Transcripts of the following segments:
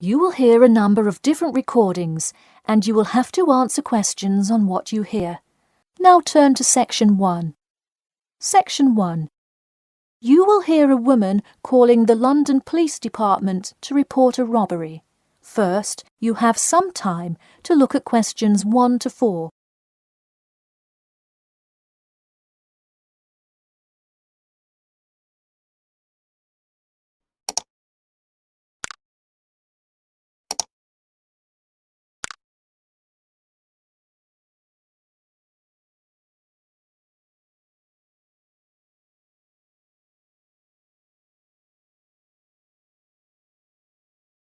You will hear a number of different recordings and you will have to answer questions on what you hear. Now turn to Section 1. Section 1. You will hear a woman calling the London Police Department to report a robbery. First, you have some time to look at questions 1 to 4.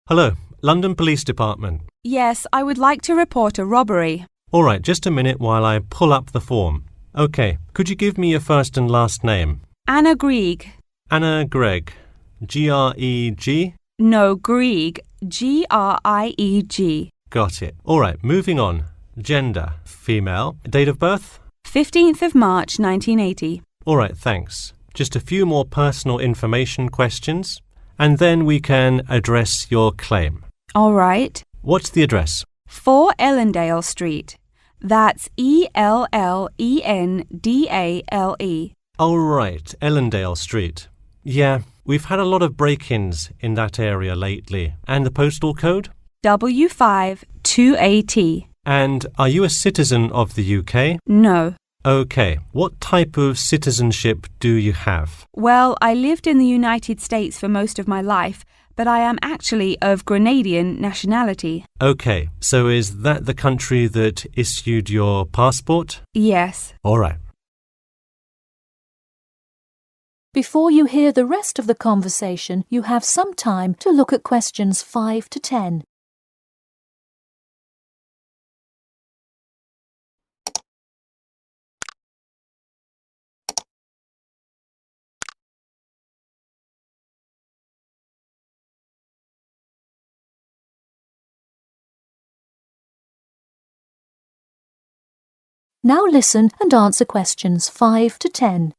Hello, London Police Department. Yes, I would like to report a robbery. All right, just a minute while I pull up the form. OK, could you give me your first and last name? Anna Grieg. Anna Gregg. G-R-E-G? No, Grieg. G-R-I-E-G. Got it. All right, moving on. Gender, female. Date of birth? 15th of March, 1980. All right, thanks. Just a few more personal information questions, and then we can address your claim. All right. What's the address? 4 Ellendale Street. That's E-L-L-E-N-D-A-L-E. Oh, right, Ellendale Street. Yeah, we've had a lot of break-ins in that area lately. And the postal code? W5 2AT. And are you a citizen of the UK? No. OK. What type of citizenship do you have? Well, I lived in the United States for most of my life, but I am actually of Grenadian nationality. OK. So is that the country that issued your passport? Yes. All right. Before you hear the rest of the conversation, you have some time to look at questions 5 to 10. Now listen and answer questions 5 to 10.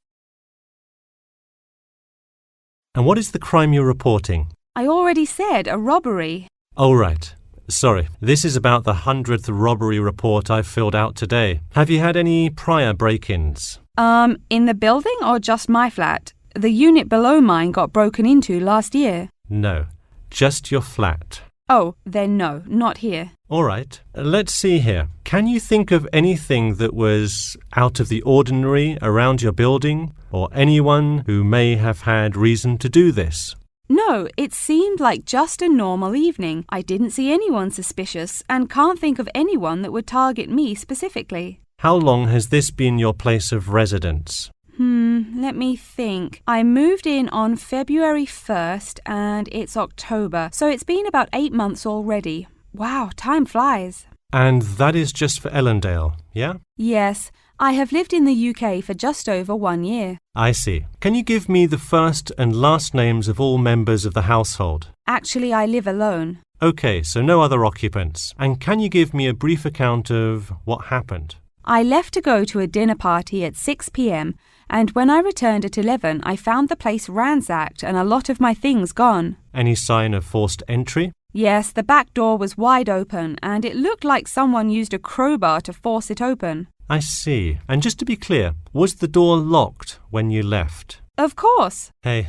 And what is the crime you're reporting? I already said a robbery. Oh, right. Sorry. This is about the 100th robbery report I've filled out today. Have you had any prior break-ins? In the building or just my flat? The unit below mine got broken into last year. No. Just your flat. Oh, then no, not here. All right. Let's see here. Can you think of anything that was out of the ordinary around your building, or anyone who may have had reason to do this? No, it seemed like just a normal evening. I didn't see anyone suspicious and can't think of anyone that would target me specifically. How long has this been your place of residence? Let me think. I moved in on February 1st and it's October, so it's been about 8 months already. Wow, time flies. And that is just for Ellendale, yeah? Yes, I have lived in the UK for just over 1 year. I see. Can you give me the first and last names of all members of the household? Actually, I live alone. OK, so no other occupants. And can you give me a brief account of what happened? I left to go to a dinner party at 6 p.m. and when I returned at 11, I found the place ransacked and a lot of my things gone. Any sign of forced entry? Yes, the back door was wide open and it looked like someone used a crowbar to force it open. I see. And just to be clear, was the door locked when you left? Of course. Hey,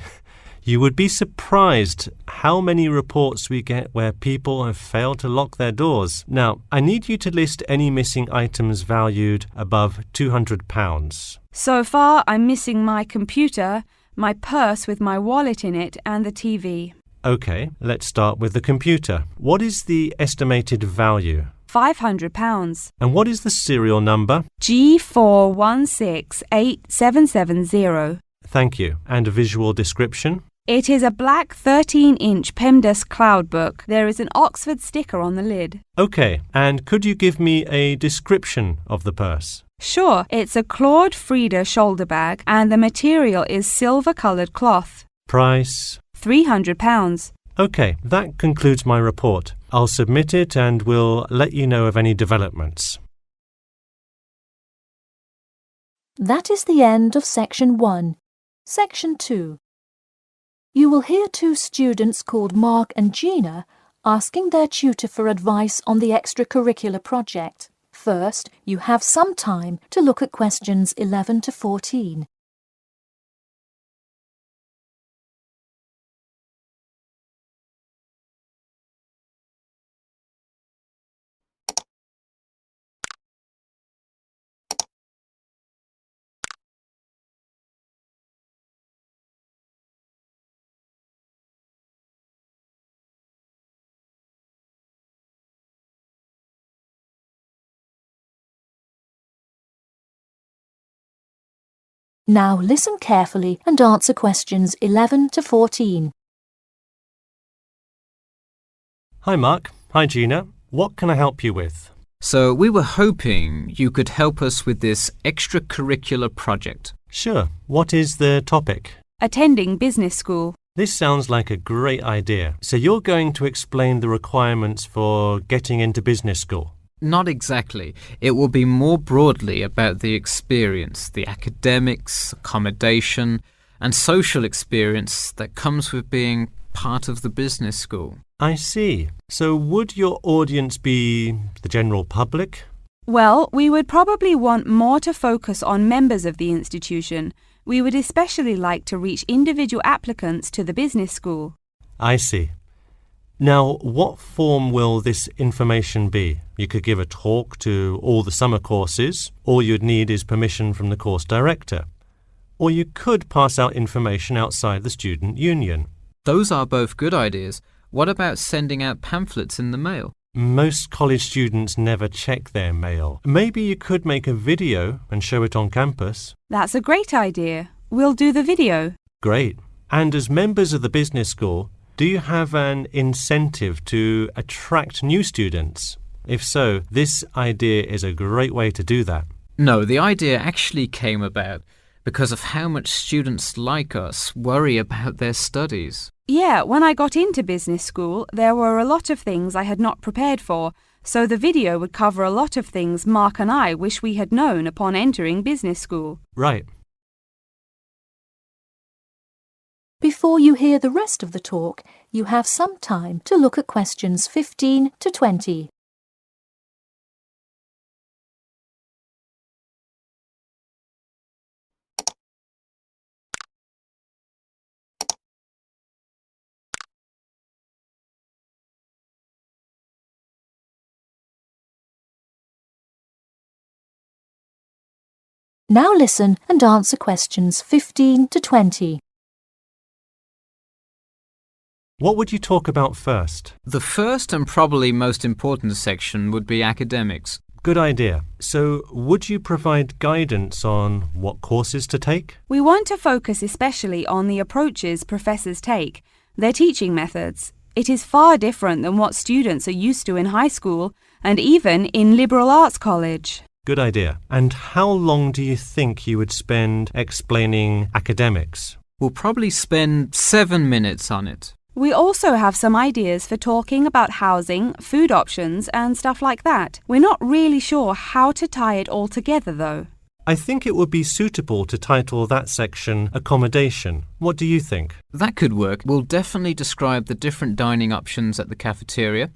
you would be surprised how many reports we get where people have failed to lock their doors. Now, I need you to list any missing items valued above £200. So far, I'm missing my computer, my purse with my wallet in it, and the TV. OK, let's start with the computer. What is the estimated value? £500. And what is the serial number? G41687770. Thank you. And a visual description? It is a black 13-inch PEMDAS cloud book. There is an Oxford sticker on the lid. OK, and could you give me a description of the purse? Sure, it's a Claude Frieda shoulder bag and the material is silver-coloured cloth. Price? £300. OK, that concludes my report. I'll submit it and we'll let you know of any developments. That is the end of Section 1. Section 2. You will hear 2 students called Mark and Gina asking their tutor for advice on the extracurricular project. First, you have some time to look at questions 11 to 14. Now listen carefully and answer questions 11 to 14. Hi Mark. Hi Gina. What can I help you with? So we were hoping you could help us with this extracurricular project. Sure. What is the topic? Attending business school. This sounds like a great idea. So you're going to explain the requirements for getting into business school? Not exactly. It will be more broadly about the experience, the academics, accommodation, and social experience that comes with being part of the business school. I see. So would your audience be the general public? Well, we would probably want more to focus on members of the institution. We would especially like to reach individual applicants to the business school. I see. Now, what form will this information be? You could give a talk to all the summer courses. All you'd need is permission from the course director. Or you could pass out information outside the student union. Those are both good ideas. What about sending out pamphlets in the mail? Most college students never check their mail. Maybe you could make a video and show it on campus. That's a great idea. We'll do the video. Great. And as members of the business school, do you have an incentive to attract new students? If so, this idea is a great way to do that. No, the idea actually came about because of how much students like us worry about their studies. Yeah, when I got into business school, there were a lot of things I had not prepared for, so the video would cover a lot of things Mark and I wish we had known upon entering business school. Right. Before you hear the rest of the talk, you have some time to look at questions 15 to 20. Now listen and answer questions 15 to 20. What would you talk about first? The first and probably most important section would be academics. Good idea. So, would you provide guidance on what courses to take? We want to focus especially on the approaches professors take, their teaching methods. It is far different than what students are used to in high school and even in liberal arts college. Good idea. And how long do you think you would spend explaining academics? We'll probably spend 7 minutes on it. We also have some ideas for talking about housing, food options and stuff like that. We're not really sure how to tie it all together though. I think it would be suitable to title that section Accommodation. What do you think? That could work. We'll definitely describe the different dining options at the cafeteria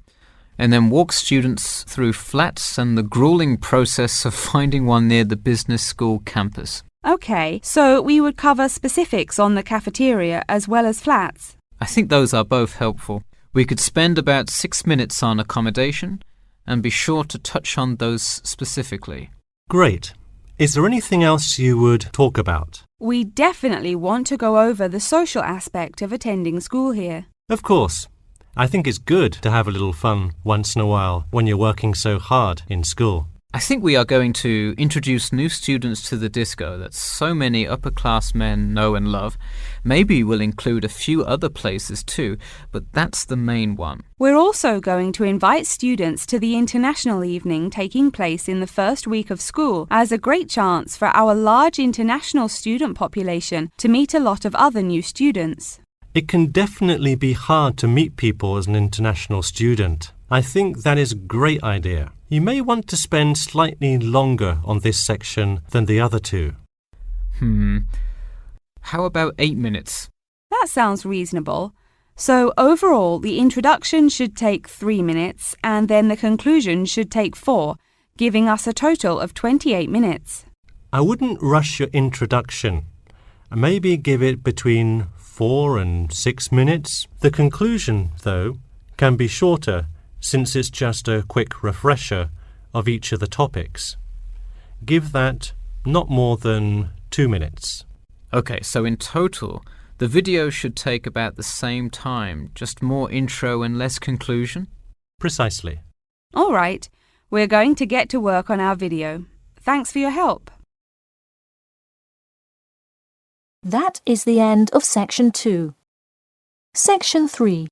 and then walk students through flats and the grueling process of finding one near the business school campus. Okay, so we would cover specifics on the cafeteria as well as flats. I think those are both helpful. We could spend about 6 minutes on accommodation and be sure to touch on those specifically. Great. Is there anything else you would talk about? We definitely want to go over the social aspect of attending school here. Of course. I think it's good to have a little fun once in a while when you're working so hard in school. I think we are going to introduce new students to the disco that so many upper-class men know and love. Maybe we'll include a few other places too, but that's the main one. We're also going to invite students to the international evening taking place in the first week of school as a great chance for our large international student population to meet a lot of other new students. It can definitely be hard to meet people as an international student. I think that is a great idea. You may want to spend slightly longer on this section than the other two. How about 8 minutes? That sounds reasonable. So overall, the introduction should take 3 minutes and then the conclusion should take 4, giving us a total of 28 minutes. I wouldn't rush your introduction. Maybe give it between 4 and 6 minutes. The conclusion, though, can be shorter since it's just a quick refresher of each of the topics. Give that not more than 2 minutes. Okay, so in total, the video should take about the same time, just more intro and less conclusion? Precisely. All right, we're going to get to work on our video. Thanks for your help. That is the end of Section 2. Section 3.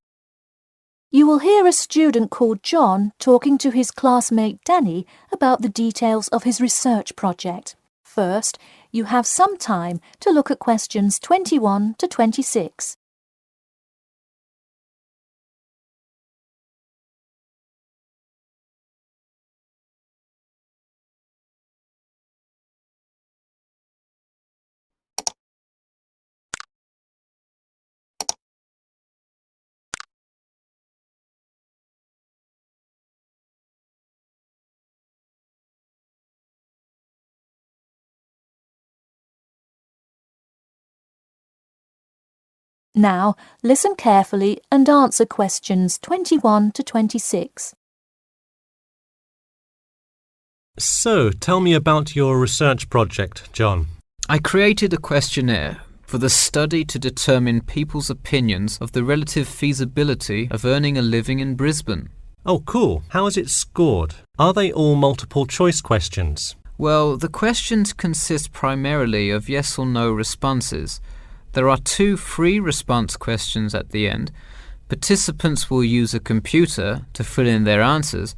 You will hear a student called John talking to his classmate Danny about the details of his research project. First, you have some time to look at questions 21 to 26. Now, listen carefully and answer questions 21 to 26. So, tell me about your research project, John. I created a questionnaire for the study to determine people's opinions of the relative feasibility of earning a living in Brisbane. Oh, cool. How is it scored? Are they all multiple choice questions? Well, the questions consist primarily of yes or no responses. There are 2 free response questions at the end. Participants will use a computer to fill in their answers.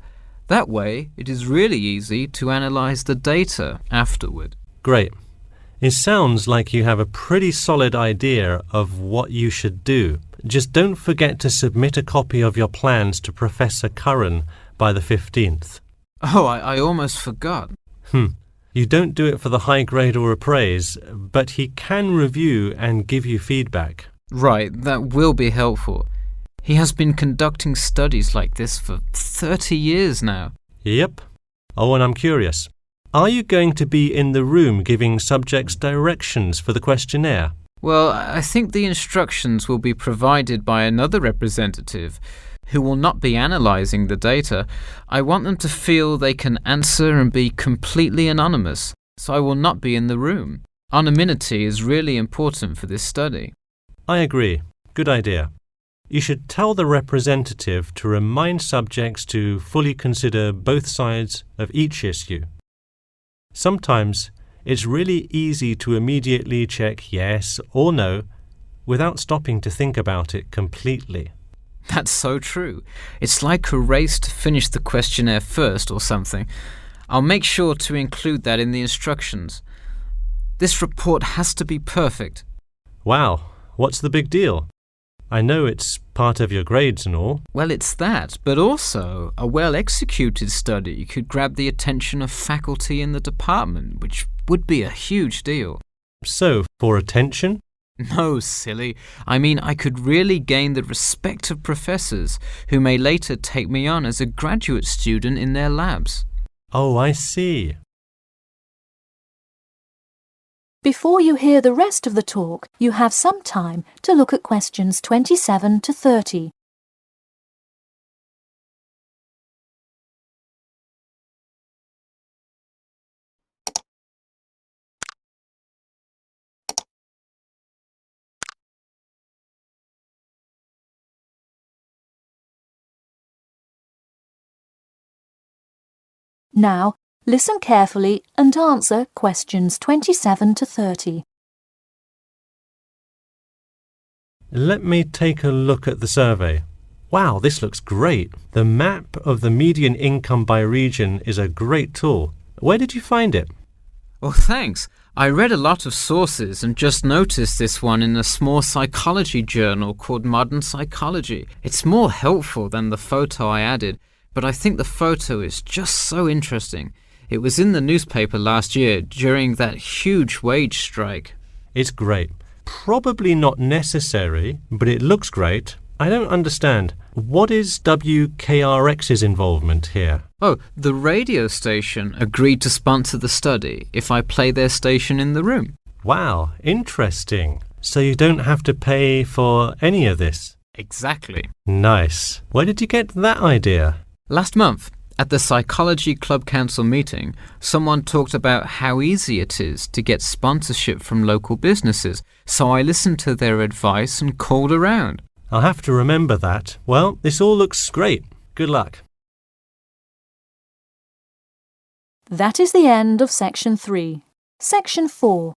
That way, it is really easy to analyze the data afterward. Great. It sounds like you have a pretty solid idea of what you should do. Just don't forget to submit a copy of your plans to Professor Curran by the 15th. Oh, I almost forgot. You don't do it for the high grade or appraise, but he can review and give you feedback. Right, that will be helpful. He has been conducting studies like this for 30 years now. Yep. Oh, and I'm curious. Are you going to be in the room giving subjects directions for the questionnaire? Well, I think the instructions will be provided by another representative who will not be analysing the data. I want them to feel they can answer and be completely anonymous, so I will not be in the room. Anonymity is really important for this study. I agree. Good idea. You should tell the representative to remind subjects to fully consider both sides of each issue. Sometimes it's really easy to immediately check yes or no without stopping to think about it completely. That's so true. It's like a race to finish the questionnaire first or something. I'll make sure to include that in the instructions. This report has to be perfect. Wow, what's the big deal? I know it's part of your grades and all. Well, it's that, but also a well-executed study could grab the attention of faculty in the department, which would be a huge deal. So, for attention? No, silly. I mean, I could really gain the respect of professors who may later take me on as a graduate student in their labs. Oh, I see. Before you hear the rest of the talk, you have some time to look at questions 27 to 30. Now, listen carefully and answer questions 27 to 30. Let me take a look at the survey. Wow, this looks great. The map of the median income by region is a great tool. Where did you find it? Oh, thanks. I read a lot of sources and just noticed this one in a small psychology journal called Modern Psychology. It's more helpful than the photo I added, but I think the photo is just so interesting. It was in the newspaper last year during that huge wage strike. It's great. Probably not necessary, but it looks great. I don't understand. What is WKRX's involvement here? Oh, the radio station agreed to sponsor the study if I play their station in the room. Wow, interesting. So you don't have to pay for any of this? Exactly. Nice. Where did you get that idea? Last month, at the Psychology Club Council meeting, someone talked about how easy it is to get sponsorship from local businesses, so I listened to their advice and called around. I'll have to remember that. Well, this all looks great. Good luck. That is the end of Section 3. Section 4.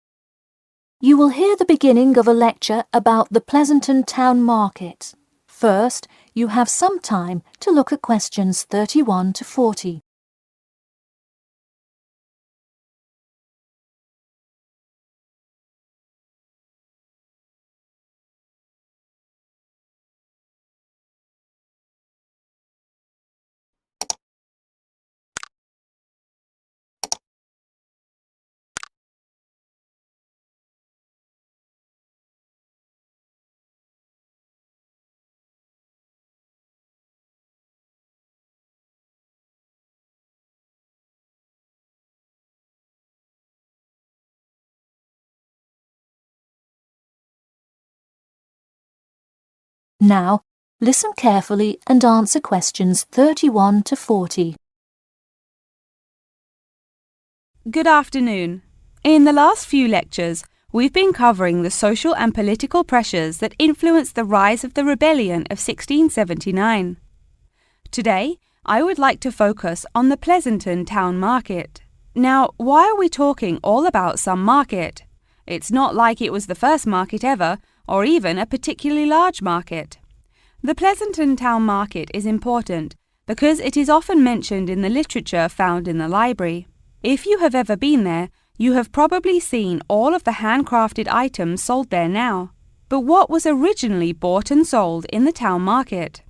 You will hear the beginning of a lecture about the Pleasanton Town Market. First, you have some time to look at questions 31 to 40. Now, listen carefully and answer questions 31 to 40. Good afternoon. In the last few lectures, we've been covering the social and political pressures that influenced the rise of the rebellion of 1679. Today, I would like to focus on the Pleasanton Town Market. Now, why are we talking all about some market? It's not like it was the first market ever, or even a particularly large market. The Pleasanton Town Market is important because it is often mentioned in the literature found in the library. If you have ever been there, you have probably seen all of the handcrafted items sold there now. But what was originally bought and sold in the town market?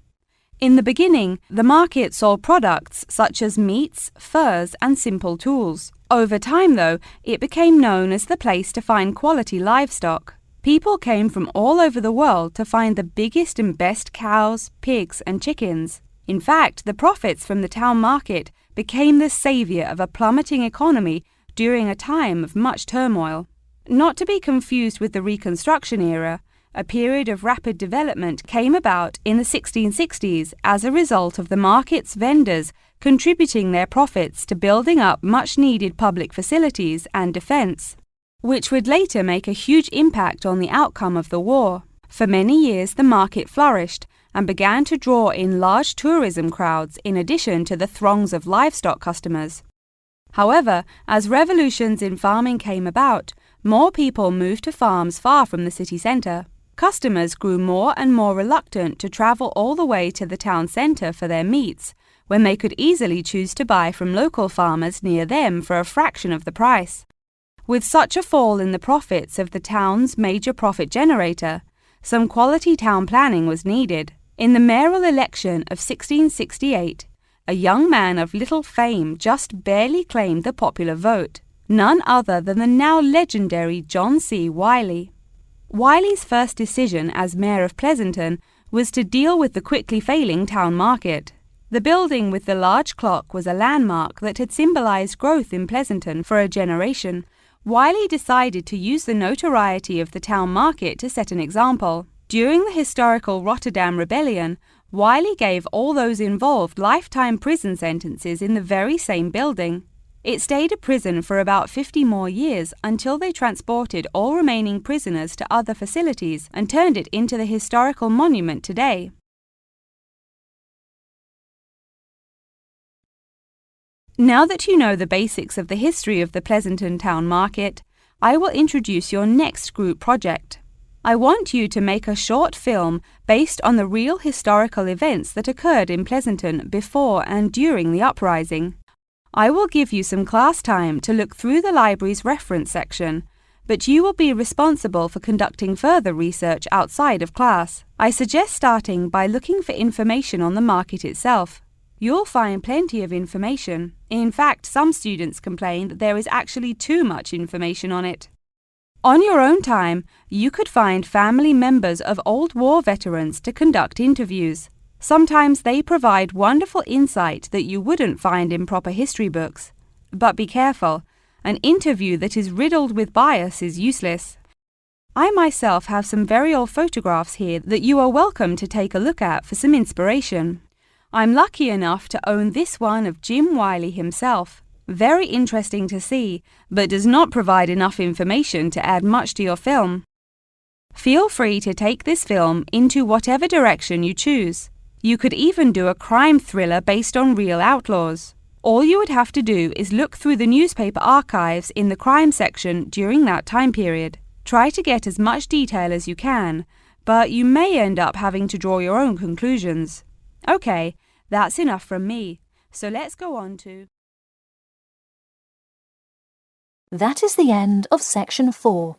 In the beginning, the market sold products such as meats, furs, and simple tools. Over time, though, it became known as the place to find quality livestock. People came from all over the world to find the biggest and best cows, pigs, and chickens. In fact, the profits from the town market became the savior of a plummeting economy during a time of much turmoil. Not to be confused with the Reconstruction era, a period of rapid development came about in the 1660s as a result of the market's vendors contributing their profits to building up much-needed public facilities and defense, which would later make a huge impact on the outcome of the war. For many years, the market flourished and began to draw in large tourism crowds in addition to the throngs of livestock customers. However, as revolutions in farming came about, more people moved to farms far from the city centre. Customers grew more and more reluctant to travel all the way to the town centre for their meats, when they could easily choose to buy from local farmers near them for a fraction of the price. With such a fall in the profits of the town's major profit generator, some quality town planning was needed. In the mayoral election of 1668, a young man of little fame just barely claimed the popular vote, none other than the now legendary John C. Wiley. Wiley's first decision as mayor of Pleasanton was to deal with the quickly failing town market. The building with the large clock was a landmark that had symbolized growth in Pleasanton for a generation. Wiley decided to use the notoriety of the town market to set an example. During the historical Rotterdam Rebellion, Wiley gave all those involved lifetime prison sentences in the very same building. It stayed a prison for about 50 more years until they transported all remaining prisoners to other facilities and turned it into the historical monument today. Now that you know the basics of the history of the Pleasanton Town Market, I will introduce your next group project. I want you to make a short film based on the real historical events that occurred in Pleasanton before and during the uprising. I will give you some class time to look through the library's reference section, but you will be responsible for conducting further research outside of class. I suggest starting by looking for information on the market itself. You'll find plenty of information. In fact, some students complain that there is actually too much information on it. On your own time, you could find family members of old war veterans to conduct interviews. Sometimes they provide wonderful insight that you wouldn't find in proper history books. But be careful, an interview that is riddled with bias is useless. I myself have some very old photographs here that you are welcome to take a look at for some inspiration. I'm lucky enough to own this one of Jim Wiley himself. Very interesting to see, but does not provide enough information to add much to your film. Feel free to take this film into whatever direction you choose. You could even do a crime thriller based on real outlaws. All you would have to do is look through the newspaper archives in the crime section during that time period. Try to get as much detail as you can, but you may end up having to draw your own conclusions. Okay, that's enough from me, so let's go on to... That is the end of section 4.